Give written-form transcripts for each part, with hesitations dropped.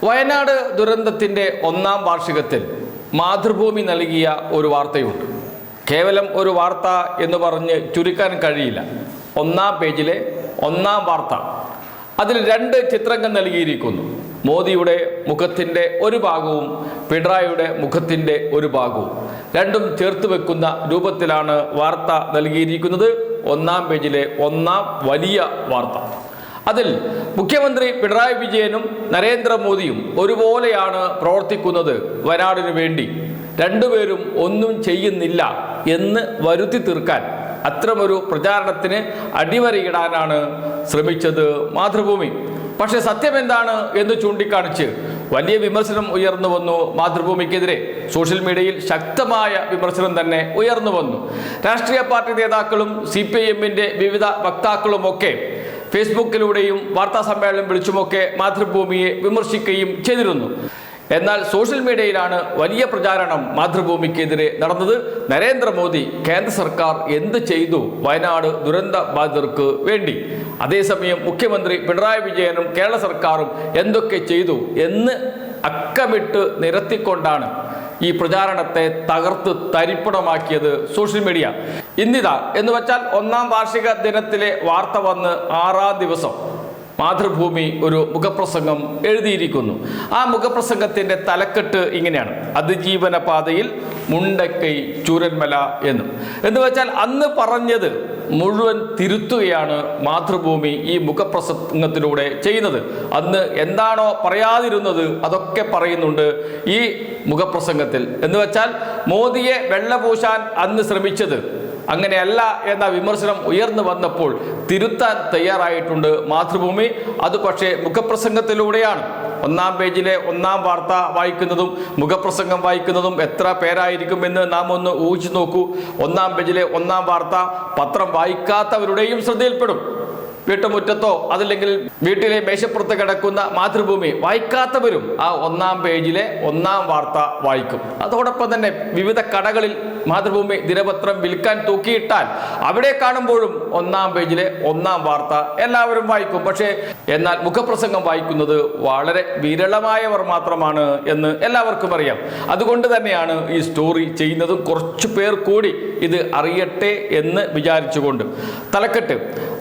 വയനാട് ദുരന്തത്തിൻ്റെ 1-ാം വാർഷികത്തിൽ മാതൃഭൂമി നൽകിയ ഒരു വാർത്തയുണ്ട്. കേവലം ഒരു വാർത്ത എന്ന് പറഞ്ഞ് ചുരുക്കാൻ കഴിയില്ല. 1-ാം പേജിലെ 1-ാം വാർത്ത. അതിൽ 2 ചിത്രങ്ങൾ നൽകിയിരിക്കുന്നു. മോദിയുടെ മുഖത്തിൻ്റെ ഒരു ഭാഗവും പിണറായിയുടെ മുഖത്തിൻ്റെ ഒരു ഭാഗവും രണ്ടും ചേർത്ത് വെക്കുന്ന രൂപത്തിലാണ് വാർത്ത നൽകിയിരിക്കുന്നത്. 1-ാം പേജിലെ 1-ാം വലിയ വാർത്ത. അതിൽ മുഖ്യമന്ത്രി പിണറായി വിജയനും നരേന്ദ്രമോദിയും ഒരുപോലെയാണ് പ്രവർത്തിക്കുന്നത് വയനാടിനു വേണ്ടി. രണ്ടുപേരും ഒന്നും ചെയ്യുന്നില്ല എന്ന് വരുത്തി തീർക്കാൻ അത്തരമൊരു പ്രചാരണത്തിന് അടിവരയിടാനാണ് ശ്രമിച്ചത് മാതൃഭൂമി. പക്ഷെ സത്യം എന്താണ് എന്ന് ചൂണ്ടിക്കാണിച്ച് വലിയ വിമർശനം ഉയർന്നു വന്നു മാതൃഭൂമിക്കെതിരെ. സോഷ്യൽ മീഡിയയിൽ ശക്തമായ വിമർശനം തന്നെ ഉയർന്നു വന്നു. രാഷ്ട്രീയ പാർട്ടി നേതാക്കളും CPIMന്റെ വിവിധ വക്താക്കളുമൊക്കെ ഫേസ്ബുക്കിലൂടെയും വാർത്താ സമ്മേളനം വിളിച്ചുമൊക്കെ മാതൃഭൂമിയെ വിമർശിക്കുകയും ചെയ്തിരുന്നു. എന്നാൽ സോഷ്യൽ മീഡിയയിലാണ് വലിയ പ്രചാരണം മാതൃഭൂമിക്കെതിരെ നടന്നത്. നരേന്ദ്രമോദി കേന്ദ്ര സർക്കാർ എന്ത് ചെയ്തു വയനാട് ദുരന്ത ബാധിതർക്ക് വേണ്ടി, അതേസമയം മുഖ്യമന്ത്രി പിണറായി വിജയനും കേരള സർക്കാരും എന്തൊക്കെ ചെയ്തു എന്ന് അക്കമിട്ട് നിരത്തിക്കൊണ്ടാണ് ഈ പ്രചാരണത്തെ തകർത്ത് തരിപ്പണമാക്കിയത് സോഷ്യൽ മീഡിയ. ഇന്നിതാ എന്ന് വെച്ചാൽ 1-ാം വാർഷിക ദിനത്തിലെ വാർത്ത വന്ന് 6-ാം ദിവസം മാതൃഭൂമി ഒരു മുഖപ്രസംഗം എഴുതിയിരിക്കുന്നു. ആ മുഖപ്രസംഗത്തിൻ്റെ തലക്കെട്ട് ഇങ്ങനെയാണ്: അതിജീവന പാതയിൽ മുണ്ടക്കൈ ചൂരന്മല എന്ന് വെച്ചാൽ അന്ന് പറഞ്ഞത് മുഴുവൻ തിരുത്തുകയാണ് മാതൃഭൂമി ഈ മുഖപ്രസംഗത്തിലൂടെ ചെയ്യുന്നത്. അന്ന് എന്താണോ പറയാതിരുന്നത് അതൊക്കെ പറയുന്നുണ്ട് ഈ മുഖപ്രസംഗത്തിൽ. എന്ന് വെച്ചാൽ മോദിയെ വെള്ളപൂശാൻ അന്ന് ശ്രമിച്ചത് അങ്ങനെയല്ല എന്ന വിമർശനം ഉയർന്നു വന്നപ്പോൾ തിരുത്താൻ തയ്യാറായിട്ടുണ്ട് മാതൃഭൂമി. അത് പക്ഷേ മുഖപ്രസംഗത്തിലൂടെയാണ്. 1-ാം പേജിലെ 1-ാം വാർത്ത വായിക്കുന്നതും മുഖപ്രസംഗം വായിക്കുന്നതും എത്ര പേരായിരിക്കുമെന്ന് നാം ഒന്ന് ഊഹിച്ചു നോക്കൂ. 1-ാം പേജിലെ 1-ാം വാർത്ത പത്രം വായിക്കാത്തവരുടെയും ശ്രദ്ധയിൽപ്പെടും. വീട്ടുമുറ്റത്തോ അതല്ലെങ്കിൽ വീട്ടിലെ മേശപ്പുറത്ത് കിടക്കുന്ന മാതൃഭൂമി വായിക്കാത്തവരും ആ 1-ാം പേജിലെ 1-ാം വാർത്ത വായിക്കും. അതോടൊപ്പം തന്നെ വിവിധ കടകളിൽ മാതൃഭൂമി ദിനപത്രം വിൽക്കാൻ തൂക്കിയിട്ടാൽ അവിടെ കാണുമ്പോഴും 1-ാം പേജിലെ 1-ാം വാർത്ത എല്ലാവരും വായിക്കും. പക്ഷേ എന്നാൽ മുഖപ്രസംഗം വായിക്കുന്നത് വളരെ വിരളമായവർ മാത്രമാണ് എന്ന് എല്ലാവർക്കും അറിയാം. അതുകൊണ്ട് തന്നെയാണ് ഈ സ്റ്റോറി ചെയ്യുന്നതും കുറച്ചു പേർ കൂടി ഇത് അറിയട്ടെ എന്ന് വിചാരിച്ചുകൊണ്ട്. തലക്കെട്ട്: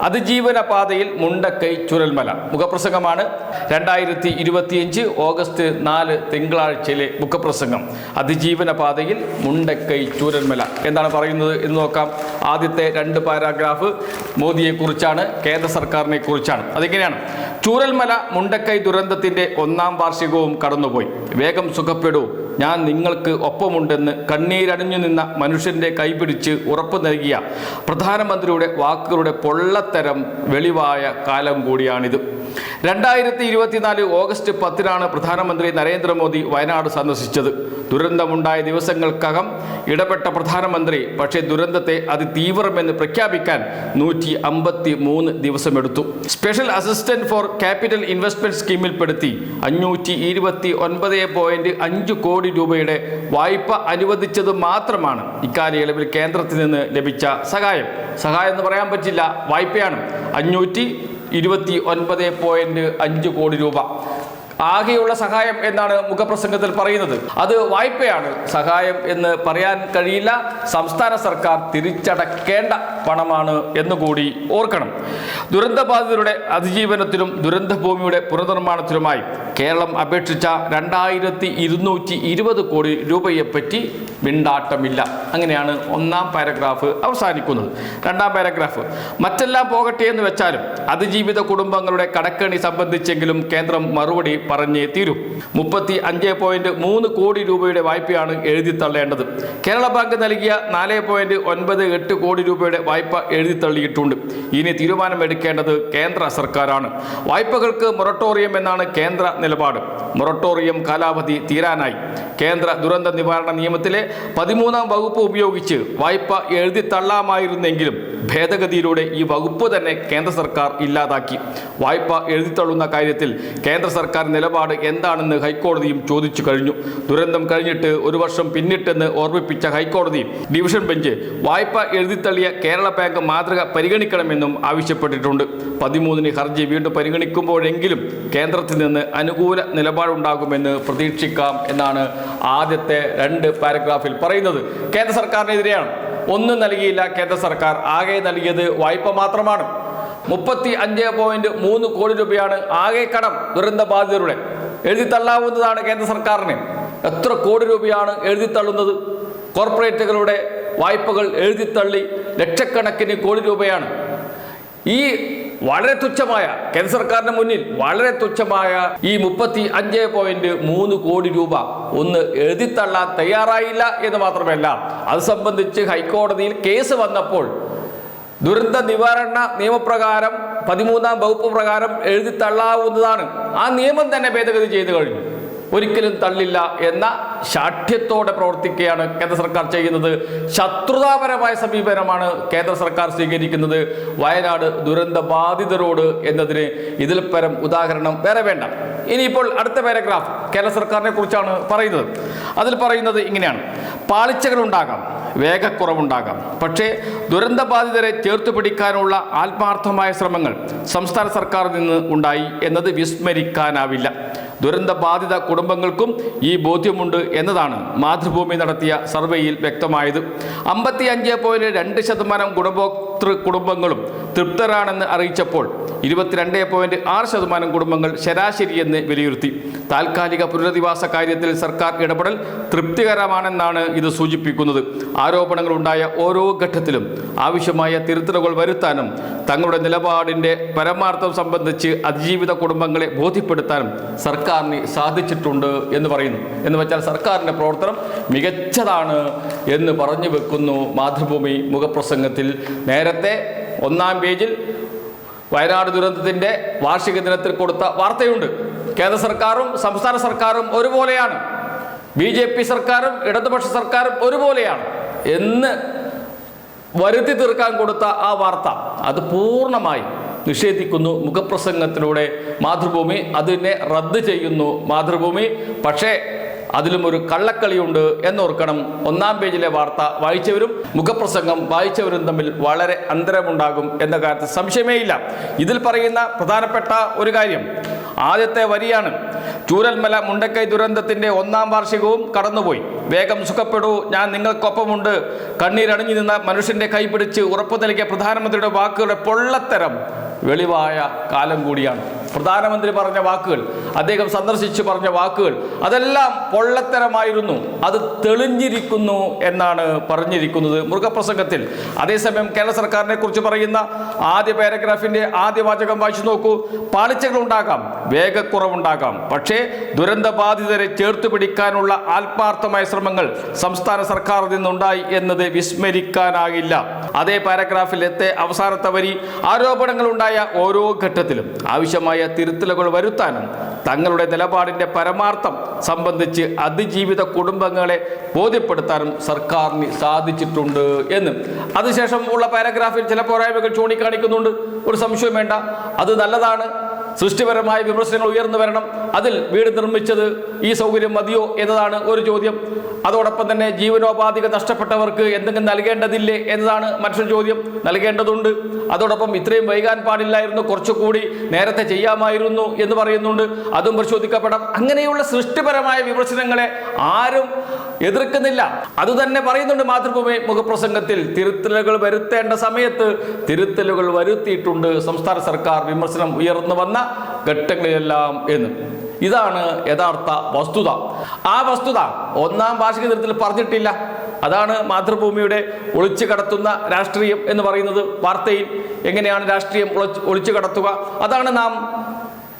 അതിജീവന പാതയിൽ മുണ്ടക്കൈ ചുരൽമല. മുഖപ്രസംഗമാണ്. 2025 ഓഗസ്റ്റ് 4 തിങ്കളാഴ്ചയിലെ മുഖപ്രസംഗം. അതിജീവന പാതയിൽ മുണ്ടക്കൈ ചൂരന്മല. എന്താണ് പറയുന്നത് എന്ന് നോക്കാം. ആദ്യത്തെ 2 പാരാഗ്രാഫ് മോദിയെക്കുറിച്ചാണ്, കേന്ദ്ര സർക്കാരിനെ കുറിച്ചാണ്. അതിങ്ങനെയാണ്: ചൂരൽമല മുണ്ടക്കൈ ദുരന്തത്തിൻ്റെ 1-ാം വാർഷികവും കടന്നുപോയി. വേഗം സുഖപ്പെടൂ, ഞാൻ നിങ്ങൾക്ക് ഒപ്പമുണ്ടെന്ന് കണ്ണീരണിഞ്ഞു നിന്ന മനുഷ്യൻ്റെ കൈപിടിച്ച് ഉറപ്പ് നൽകിയ പ്രധാനമന്ത്രിയുടെ വാക്കുകളുടെ പൊള്ളത്തരം വെളിവായ കാലം കൂടിയാണിത്. 2024 ഓഗസ്റ്റ് 10 പ്രധാനമന്ത്രി നരേന്ദ്രമോദി വയനാട് സന്ദർശിച്ചത്. ദുരന്തമുണ്ടായ ദിവസങ്ങൾക്കകം ഇടപെട്ട പ്രധാനമന്ത്രി പക്ഷേ ദുരന്തത്തെ അതിതീവ്രമെന്ന് പ്രഖ്യാപിക്കാൻ 153 ദിവസമെടുത്തു. Special assistant for capital investment സ്കീമിൽപ്പെടുത്തി 529.5 കോടി രൂപയുടെ വായ്പ അനുവദിച്ചത് മാത്രമാണ് ഇക്കാലയളവിൽ കേന്ദ്രത്തിൽ നിന്ന് ലഭിച്ച സഹായം. സഹായം എന്ന് പറയാൻ പറ്റില്ല, വായ്പയാണ്. 529.5 കോടി രൂപ ആകെയുള്ള സഹായം എന്നാണ് മുഖപ്രസംഗത്തിൽ പറയുന്നത്. അത് വായ്പയാണ്, സഹായം എന്ന് പറയാൻ കഴിയില്ല. സംസ്ഥാന സർക്കാർ തിരിച്ചടക്കേണ്ട പണമാണ് എന്നുകൂടി ഓർക്കണം. ദുരന്തബാധിതരുടെ അതിജീവനത്തിലും ദുരന്തഭൂമിയുടെ പുനർനിർമ്മാണത്തിലുമായി കേരളം അപേക്ഷിച്ച 2220 കോടി രൂപയെപ്പറ്റി മിണ്ടാട്ടമില്ല. അങ്ങനെയാണ് 1-ാം പാരഗ്രാഫ് അവസാനിക്കുന്നത്. 2-ാം പാരഗ്രാഫ്: മറ്റെല്ലാം പോകട്ടെ എന്ന് വെച്ചാലും അതിജീവിത കുടുംബങ്ങളുടെ കടക്കണി സംബന്ധിച്ചെങ്കിലും കേന്ദ്രം മറുപടി പറഞ്ഞേ തീരൂ. 35.3 കോടി രൂപയുടെ വായ്പയാണ് എഴുതി തള്ളേണ്ടത്. കേരള ബാങ്ക് നൽകിയ 4.98 കോടി രൂപയുടെ വായ്പ എഴുതി തള്ളിയിട്ടുണ്ട്. ഇനി തീരുമാനമെടുക്കേണ്ടത് കേന്ദ്ര സർക്കാരാണ്. വായ്പകൾക്ക് മൊറട്ടോറിയം എന്നാണ് കേന്ദ്ര നിലപാട്. മൊറട്ടോറിയം കാലാവധി തീരാനായി. കേന്ദ്ര ദുരന്ത നിവാരണ നിയമത്തിലെ 13-ാം വകുപ്പ് ഉപയോഗിച്ച് വായ്പ എഴുതി തള്ളാമായിരുന്നെങ്കിലും ഭേദഗതിയിലൂടെ ഈ വകുപ്പ് തന്നെ കേന്ദ്ര സർക്കാർ ഇല്ലാതാക്കി. വായ്പ എഴുതിത്തള്ളുന്ന കാര്യത്തിൽ കേന്ദ്ര സർക്കാർ നിലപാട് എന്താണെന്ന് ഹൈക്കോടതിയും ചോദിച്ചു കഴിഞ്ഞു. ദുരന്തം കഴിഞ്ഞിട്ട് 1 വർഷം പിന്നിട്ടെന്ന് ഓർമ്മിപ്പിച്ച ഹൈക്കോടതി ഡിവിഷൻ ബെഞ്ച് വായ്പ എഴുതിത്തള്ളിയ കേരള ബാങ്ക് മാതൃക പരിഗണിക്കണമെന്നും ആവശ്യപ്പെട്ടിട്ടുണ്ട്. 13-ന് ഹർജി വീണ്ടും പരിഗണിക്കുമ്പോഴെങ്കിലും കേന്ദ്രത്തിൽ നിന്ന് അനുകൂല നിലപാടുണ്ടാകുമെന്ന് പ്രതീക്ഷിക്കാം എന്നാണ് ആദ്യത്തെ 2 പാരഗ്രാഫിൽ പറയുന്നത്. കേന്ദ്ര സർക്കാരിനെതിരെയാണ്. ഒന്നും നൽകിയില്ല കേന്ദ്ര സർക്കാർ, ആകെ നൽകിയത് വായ്പ മാത്രമാണ്. 35.3 കോടി രൂപയാണ് ആകെ കടം ദുരന്തബാധിതരുടെ. എഴുതിത്തള്ളാവുന്നതാണ് കേന്ദ്ര സർക്കാരിന്. എത്ര കോടി രൂപയാണ് എഴുതിത്തള്ളുന്നത്? കോർപ്പറേറ്റുകളുടെ വായ്പകൾ എഴുതിത്തള്ളി ലക്ഷക്കണക്കിന് കോടി രൂപയാണ്. ഈ വളരെ തുച്ഛമായ കേന്ദ്ര സർക്കാരിന് മുന്നിൽ വളരെ തുച്ഛമായ ഈ 35.3 കോടി രൂപ ഒന്ന് എഴുതിത്തള്ളാൻ തയ്യാറായില്ല എന്ന് മാത്രമല്ല, അത് സംബന്ധിച്ച് ഹൈക്കോടതിയിൽ കേസ് വന്നപ്പോൾ ദുരന്ത നിവാരണ നിയമപ്രകാരം 13-ാം വകുപ്പ് പ്രകാരം എഴുതിത്തള്ളാവുന്നതാണ്. ആ നിയമം തന്നെ ഭേദഗതി ചെയ്തു കഴിഞ്ഞു. ഒരിക്കലും തള്ളില്ല എന്ന ശാഠ്യത്തോടെ പ്രവർത്തിക്കുകയാണ് കേന്ദ്ര സർക്കാർ ചെയ്യുന്നത്. ശത്രുതാപരമായ സമീപനമാണ് കേന്ദ്ര സർക്കാർ സ്വീകരിക്കുന്നത് വയനാട് ദുരന്ത ബാധിതരോട് എന്നതിന് ഇതിൽ പരം ഉദാഹരണം വേറെ വേണ്ട. ഇനിയിപ്പോൾ അടുത്ത പാരഗ്രാഫ് കേരള സർക്കാരിനെ കുറിച്ചാണ് പറയുന്നത്. അതിൽ പറയുന്നത് ഇങ്ങനെയാണ്: പാളിച്ചകളുണ്ടാകാം, വേഗക്കുറവുണ്ടാകാം, പക്ഷേ ദുരന്തബാധിതരെ ചേർത്ത് പിടിക്കാനുള്ള ആത്മാർത്ഥമായ ശ്രമങ്ങൾ സംസ്ഥാന സർക്കാരിൽ നിന്ന് ഉണ്ടായി എന്നത് വിസ്മരിക്കാനാവില്ല. ദുരന്തബാധിത കുടുംബങ്ങൾക്കും ഈ ബോധ്യമുണ്ട് എന്നതാണ് മാതൃഭൂമി നടത്തിയ സർവേയിൽ വ്യക്തമായത്. 55.2% ഗുണഭോക്തൃ കുടുംബങ്ങളും തൃപ്തരാണെന്ന് അറിയിച്ചപ്പോൾ 22.6% കുടുംബങ്ങൾ ശരാശരിയെന്ന് വിലയിരുത്തി. താൽക്കാലിക പുനരധിവാസ കാര്യത്തിൽ സർക്കാർ ഇടപെടൽ തൃപ്തികരമാണെന്നാണ് ഇത് സൂചിപ്പിക്കുന്നത്. ആരോപണങ്ങൾ ഉണ്ടായ ഓരോ ഘട്ടത്തിലും ആവശ്യമായ തിരുത്തലുകൾ വരുത്താനും തങ്ങളുടെ നിലപാടിൻ്റെ പരമാർത്ഥം സംബന്ധിച്ച് അതിജീവിത കുടുംബങ്ങളെ ബോധ്യപ്പെടുത്താനും സർക്കാരിന് സാധിച്ചിട്ടുണ്ട് എന്ന് പറയുന്നു. എന്ന് വെച്ചാൽ സർക്കാരിൻ്റെ പ്രവർത്തനം മികച്ചതാണ് എന്ന് പറഞ്ഞു വെക്കുന്നു മാതൃഭൂമി മുഖപ്രസംഗത്തിൽ. നേരത്തെ 1-ാം പേജിൽ വയനാട് ദുരന്തത്തിൻ്റെ വാർഷിക ദിനത്തിൽ കൊടുത്ത വാർത്തയുണ്ട്. കേന്ദ്ര സർക്കാരും സംസ്ഥാന സർക്കാരും ഒരുപോലെയാണ്, BJP സർക്കാരും ഇടതുപക്ഷ സർക്കാരും ഒരുപോലെയാണ് എന്ന് വരുത്തി തീർക്കാൻ കൊടുത്ത ആ വാർത്ത അത് പൂർണ്ണമായി നിഷേധിക്കുന്നു മുഖപ്രസംഗത്തിലൂടെ മാതൃഭൂമി. അതിനെ റദ്ദ് ചെയ്യുന്നു മാതൃഭൂമി. പക്ഷേ അതിലും ഒരു കള്ളക്കളിയുണ്ട് എന്നോർക്കണം. 1-ാം പേജിലെ വാർത്ത വായിച്ചവരും മുഖപ്രസംഗം വായിച്ചവരും തമ്മിൽ വളരെ അന്തരമുണ്ടാകും എന്ന കാര്യത്തിൽ സംശയമേയില്ല. ഇതിൽ പറയുന്ന പ്രധാനപ്പെട്ട ഒരു കാര്യം ആദ്യത്തെ വരിയാണ്: ചൂരൽമല മുണ്ടക്കൈ ദുരന്തത്തിൻ്റെ 1-ാം വാർഷികവും കടന്നുപോയി. വേഗം സുഖപ്പെടൂ, ഞാൻ നിങ്ങൾക്കൊപ്പമുണ്ട്. കണ്ണീരണിഞ്ഞു നിന്ന മനുഷ്യൻ്റെ കൈപിടിച്ച് ഉറപ്പു നൽകിയ പ്രധാനമന്ത്രിയുടെ വാക്കുകളുടെ പൊള്ളത്തരം വെളിവായ കാലം കൂടിയാണ്. പ്രധാനമന്ത്രി പറഞ്ഞ വാക്കുകൾ, അദ്ദേഹം സന്ദർശിച്ച് പറഞ്ഞ വാക്കുകൾ അതെല്ലാം പൊള്ളത്തരമായിരുന്നു. അത് തെളിഞ്ഞിരിക്കുന്നു എന്നാണ് പറഞ്ഞിരിക്കുന്നത് മുഖപ്രസംഗത്തിൽ. അതേസമയം കേരള സർക്കാരിനെ കുറിച്ച് പറയുന്ന ആദ്യ പാരഗ്രാഫിൻ്റെ ആദ്യ വാചകം വായിച്ചു നോക്കൂ: പാളിച്ചകളുണ്ടാകാം, വേഗക്കുറവുണ്ടാകാം, പക്ഷേ ദുരന്തബാധിതരെ ചേർത്ത് പിടിക്കാനുള്ള ആത്മാർത്ഥമായ ശ്രമങ്ങൾ സംസ്ഥാന സർക്കാരിൽ നിന്നുണ്ടായി എന്നത് വിസ്മരിക്കാനാകില്ല. അതേ പാരഗ്രാഫിലത്തെ അവസാനത്തെ വരി: ആരോപണങ്ങളുണ്ടായ ഓരോ ഘട്ടത്തിലും ആവശ്യമായ തിരുത്തലുകൾ വരുത്താനും തങ്ങളുടെ നിലപാടിൻ്റെ പരമാർത്ഥം സംബന്ധിച്ച് അതിജീവിത കുടുംബങ്ങളെ ബോധ്യപ്പെടുത്താനും സർക്കാരിന് സാധിച്ചിട്ടുണ്ട് എന്ന്. അതിനുശേഷം ഉള്ള പാരഗ്രാഫിൽ ചില പോരായ്മകൾ ചൂണ്ടിക്കാണിക്കുന്നുണ്ട്. ഒരു സംശയം വേണ്ട, അത് നല്ലതാണ്. സൃഷ്ടിപരമായ വിമർശനങ്ങൾ ഉയർന്നു വരണം. അതിൽ വീട് നിർമ്മിച്ചത് ഈ സൗകര്യം മതിയോ എന്നതാണ് ഒരു ചോദ്യം. അതോടൊപ്പം തന്നെ ജീവനോപാധികൾ നഷ്ടപ്പെട്ടവർക്ക് എന്തെങ്കിലും നൽകേണ്ടതില്ലേ എന്നതാണ് മറ്റൊരു ചോദ്യം. നൽകേണ്ടതുണ്ട്. അതോടൊപ്പം ഇത്രയും വൈകാൻ പാടില്ലായിരുന്നു, കുറച്ചുകൂടി നേരത്തെ ചെയ്യാമായിരുന്നു എന്ന് പറയുന്നുണ്ട്. അതും പരിശോധിക്കപ്പെടാം. അങ്ങനെയുള്ള സൃഷ്ടിപരമായ വിമർശനങ്ങളെ ആരും എതിർക്കുന്നില്ല. അതുതന്നെ പറയുന്നുണ്ട് മാതൃഭൂമി മുഖപ്രസംഗത്തിൽ. തിരുത്തലുകൾ വരുത്തേണ്ട സമയത്ത് തിരുത്തലുകൾ വരുത്തിയിട്ടുണ്ട് സംസ്ഥാന സർക്കാർ, വിമർശനം ഉയർന്നു വന്ന ഘട്ടങ്ങളിലെല്ലാം എന്ന്. ഇതാണ് യഥാർത്ഥ വസ്തുത. ആ വസ്തുത 1-ാം വാർഷിക ദിനത്തിൽ പറഞ്ഞിട്ടില്ല. അതാണ് മാതൃഭൂമിയുടെ ഒളിച്ചു കടത്തുന്ന രാഷ്ട്രീയം എന്ന് പറയുന്നത്. വാർത്തയിൽ എങ്ങനെയാണ് രാഷ്ട്രീയം ഒളിച്ചു കടത്തുക? അതാണ് നാം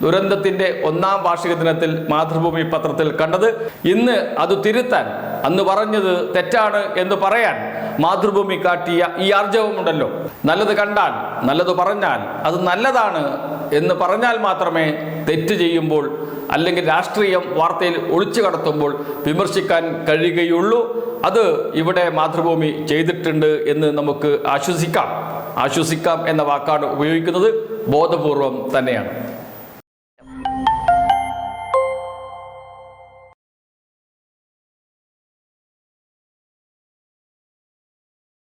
ദുരന്തത്തിൻ്റെ 1-ാം വാർഷിക ദിനത്തിൽ മാതൃഭൂമി പത്രത്തിൽ കണ്ടത്. ഇന്ന് അത് തിരുത്താൻ, അന്ന് പറഞ്ഞത് തെറ്റാണ് എന്ന് പറയാൻ മാതൃഭൂമി കാട്ടിയ ഈ ആർജവമുണ്ടല്ലോ. നല്ലത് കണ്ടാൽ, നല്ലത് പറഞ്ഞാൽ അത് നല്ലതാണ് എന്ന് പറഞ്ഞാൽ മാത്രമേ തെറ്റ് ചെയ്യുമ്പോൾ അല്ലെങ്കിൽ രാഷ്ട്രീയം വാർത്തയിൽ ഒളിച്ചു കടത്തുമ്പോൾ വിമർശിക്കാൻ കഴിയുകയുള്ളൂ. അത് ഇവിടെ മാതൃഭൂമി ചെയ്തിട്ടുണ്ട് എന്ന് നമുക്ക് ആശ്വസിക്കാം എന്ന വാക്കാണ് ഉപയോഗിക്കുന്നത്. ബോധപൂർവം തന്നെയാണ്.